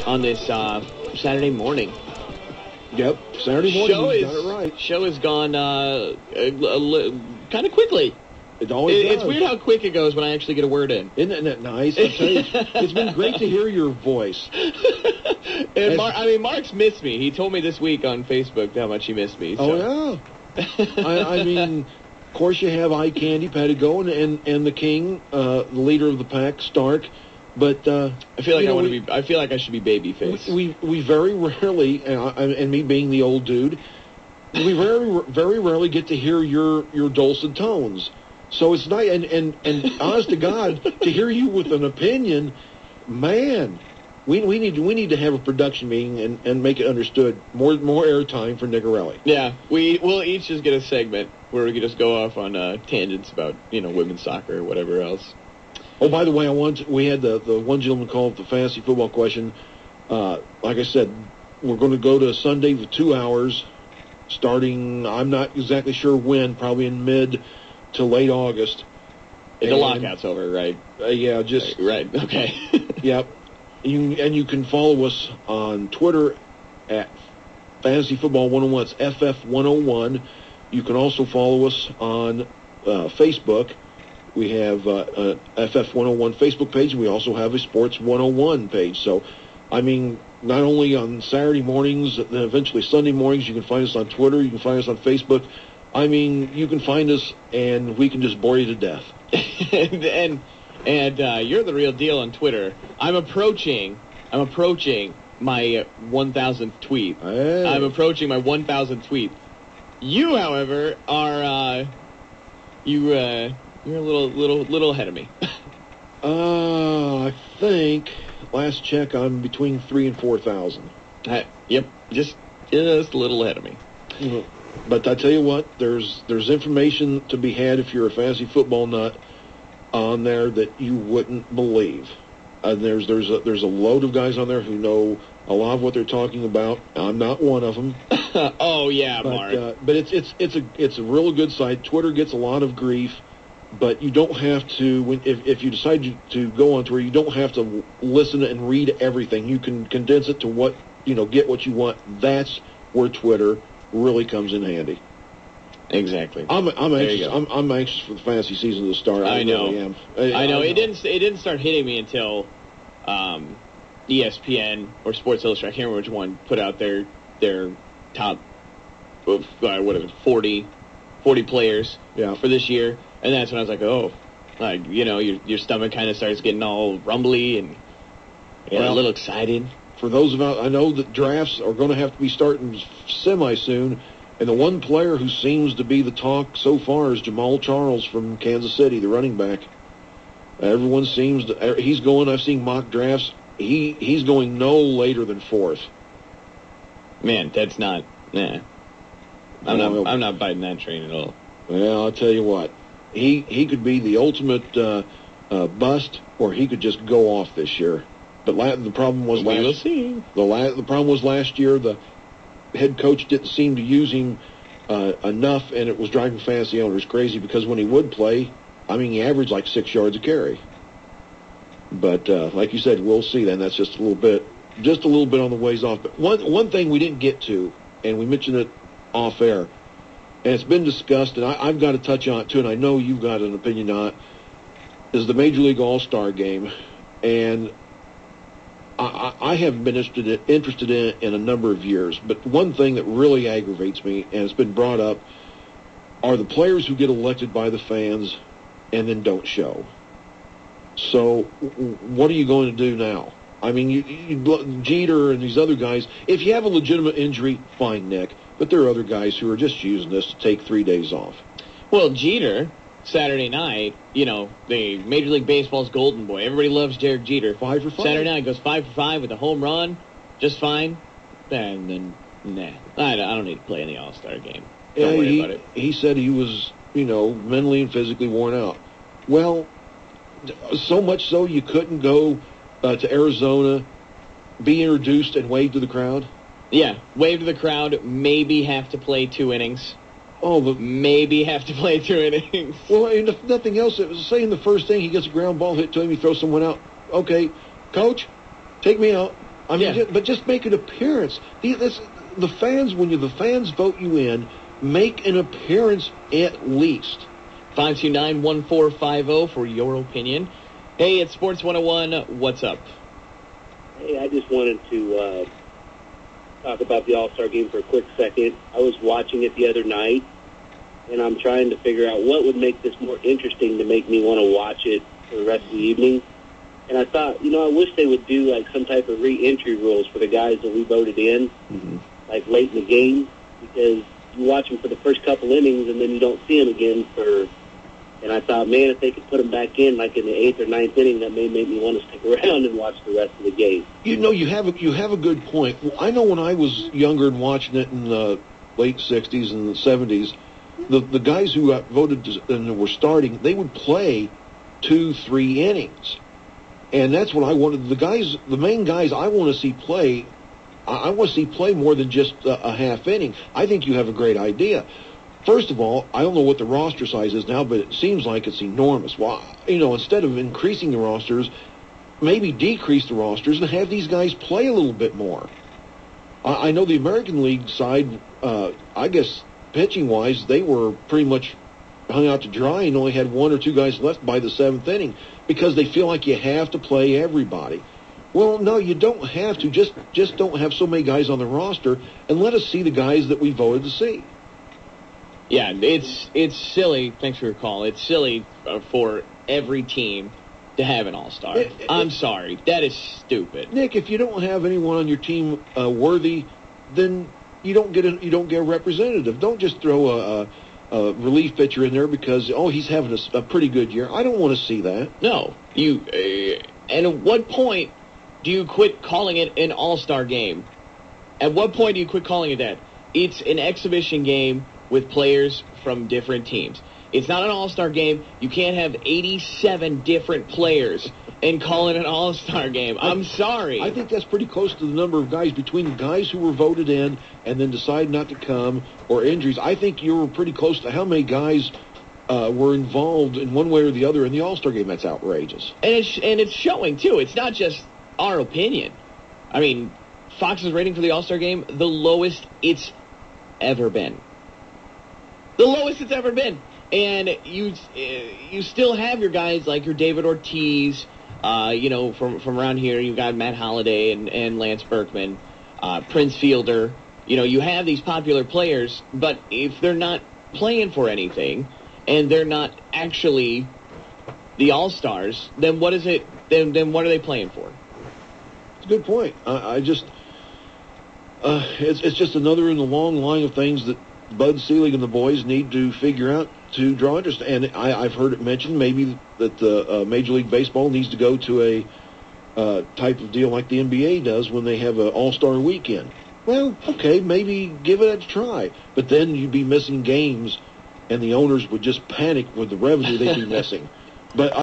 on this Saturday morning. Yep, Saturday morning. You got it right. Show has gone kind of quickly. It always does. It's weird how quick it goes when I actually get a word in. Isn't that nice? I tell you, it's been great to hear your voice. And Mark's missed me. He told me this week on Facebook how much he missed me. So. Oh, yeah. I mean, of course you have Eye Candy, Pedigo, and the King, the leader of the pack, Stark. But I feel like I feel like I should be Babyface. We very rarely, and me being the old dude, we very rarely get to hear your dulcet tones. So it's nice, and honest to God, to hear you with an opinion, man, we need to have a production meeting and make it understood. More airtime for Nigarelli. Yeah, we'll each just get a segment where we can just go off on tangents about women's soccer or whatever else. Oh, by the way, we had the one gentleman call up the fantasy football question. Like I said, we're going to go to Sunday for 2 hours, starting, I'm not exactly sure when, probably in mid to late August. The lockout's over, right? Yeah, just... Right, okay. Yep. You can follow us on Twitter at Fantasy Football 101. It's FF101. You can also follow us on Facebook. We have a FF101 Facebook page, and we also have a Sports 101 page. So, I mean, not only on Saturday mornings, then eventually Sunday mornings, you can find us on Twitter, you can find us on Facebook. I mean, you can find us, and we can just bore you to death. and you're the real deal on Twitter. I'm approaching my 1,000th tweet. Hey. I'm approaching my 1,000th tweet. You, however, are you're a little ahead of me. I think last check I'm between 3,000 and 4,000. Yep, just a little ahead of me. Mm-hmm. But I tell you what, there's information to be had if you're a fantasy football nut on there that you wouldn't believe. There's a load of guys on there who know a lot of what they're talking about. I'm not one of them. Oh yeah, Mark. But it's a real good site. Twitter gets a lot of grief, but you don't have to. If you decide to go on Twitter, you don't have to listen and read everything. You can condense it to what get what you want. That's where Twitter really comes in handy. Exactly. I'm anxious. I'm anxious for the fantasy season to start. I know. Really am. I know. It didn't start hitting me until ESPN or Sports Illustrated, I can't remember which one, put out their top 40 players for this year, and that's when I was like, your stomach kind of starts getting all rumbly and a little excited. For those I know that drafts are going to have to be starting semi-soon, and the one player who seems to be the talk so far is Jamal Charles from Kansas City, the running back. Everyone seems to, he's going, I've seen mock drafts, he's going no later than 4th. Man, that's not, nah. I'm not biting that train at all. Well, I'll tell you what, he could be the ultimate bust, or he could just go off this year. But the problem was the problem was last year the head coach didn't seem to use him enough, and it was driving fantasy owners crazy because when he would play, I mean, he averaged like 6 yards of carry. But like you said, we'll see. Then that's just a little bit on the ways off. But one thing we didn't get to, and we mentioned it off air, and it's been discussed, and I've got to touch on it too, and I know you've got an opinion on it, is the Major League All-Star Game, and I have been interested in it in a number of years, but one thing that really aggravates me, and it's been brought up, are the players who get elected by the fans and then don't show. So what are you going to do now? I mean, Jeter and these other guys, if you have a legitimate injury, fine, Nick, but there are other guys who are just using this to take 3 days off. Well, Jeter, Saturday night, the Major League Baseball's golden boy. Everybody loves Derek Jeter. 5 for 5. Saturday night, goes 5 for 5 with a home run, just fine. And then, nah, I don't need to play in the All-Star game. Don't worry about it. He said he was, mentally and physically worn out. Well, so much so you couldn't go to Arizona, be introduced, and wave to the crowd? Yeah, wave to the crowd, maybe have to play 2 innings. Oh, but maybe have to play 2 innings. Well, and if nothing else, it was saying the first thing he gets a ground ball hit to him, he throws someone out. Okay, coach, take me out. I mean, but just make an appearance. The fans, when the fans vote you in, make an appearance at least. 529-1450 for your opinion. Hey, it's Sports 101. What's up? Hey, I just wanted to talk about the All-Star Game for a quick second. I was watching it the other night, and I'm trying to figure out what would make this more interesting to make me want to watch it for the rest of the evening. And I thought, I wish they would do like some type of re-entry rules for the guys that we voted in, like late in the game, because you watch them for the first couple innings and then you don't see them again and I thought, man, if they could put them back in like in the 8th or 9th inning, that may make me want to stick around and watch the rest of the game. You have a good point. I know when I was younger and watching it in the late 60s and the 70s, the guys who got voted and were starting, they would play 2-3 innings. And that's what I wanted. The main guys I want to see play, I want to see play more than just a half inning. I think you have a great idea. First of all, I don't know what the roster size is now, but it seems like it's enormous. Well, instead of increasing the rosters, maybe decrease the rosters and have these guys play a little bit more. I know the American League side, I guess pitching-wise, they were pretty much hung out to dry and only had 1 or 2 guys left by the 7th inning because they feel like you have to play everybody. Well, no, you don't have to. Just don't have so many guys on the roster and let us see the guys that we voted to see. Yeah, it's silly. Thanks for your call. It's silly for every team to have an all-star. I'm sorry. That is stupid. Nick, if you don't have anyone on your team worthy, then you don't get a representative. Don't just throw a relief pitcher in there because, he's having a pretty good year. I don't want to see that. No. And at what point do you quit calling it an all-star game? At what point do you quit calling it that? It's an exhibition game with players from different teams. It's not an all-star game. You can't have 87 different players and call it an all-star game. I'm sorry. I think that's pretty close to the number of guys between the guys who were voted in and then decide not to come or injuries. I think you were pretty close to how many guys were involved in one way or the other in the all-star game. That's outrageous. And it's showing, too. It's not just our opinion. I mean, Fox's rating for the all-star game, the lowest it's ever been. The lowest it's ever been. And you still have your guys like your David Ortiz, from around here. You've got Matt Holliday and Lance Berkman, Prince Fielder. You have these popular players, but if they're not playing for anything and they're not actually the All-Stars, then what is it? Then what are they playing for? It's a good point. It's just another in the long line of things that Bud Selig and the boys need to figure out to draw interest. And I've heard it mentioned maybe that the Major League Baseball needs to go to a type of deal like the NBA does when they have an all-star weekend. Well, okay, maybe give it a try. But then you'd be missing games, and the owners would just panic with the revenue they'd be missing. But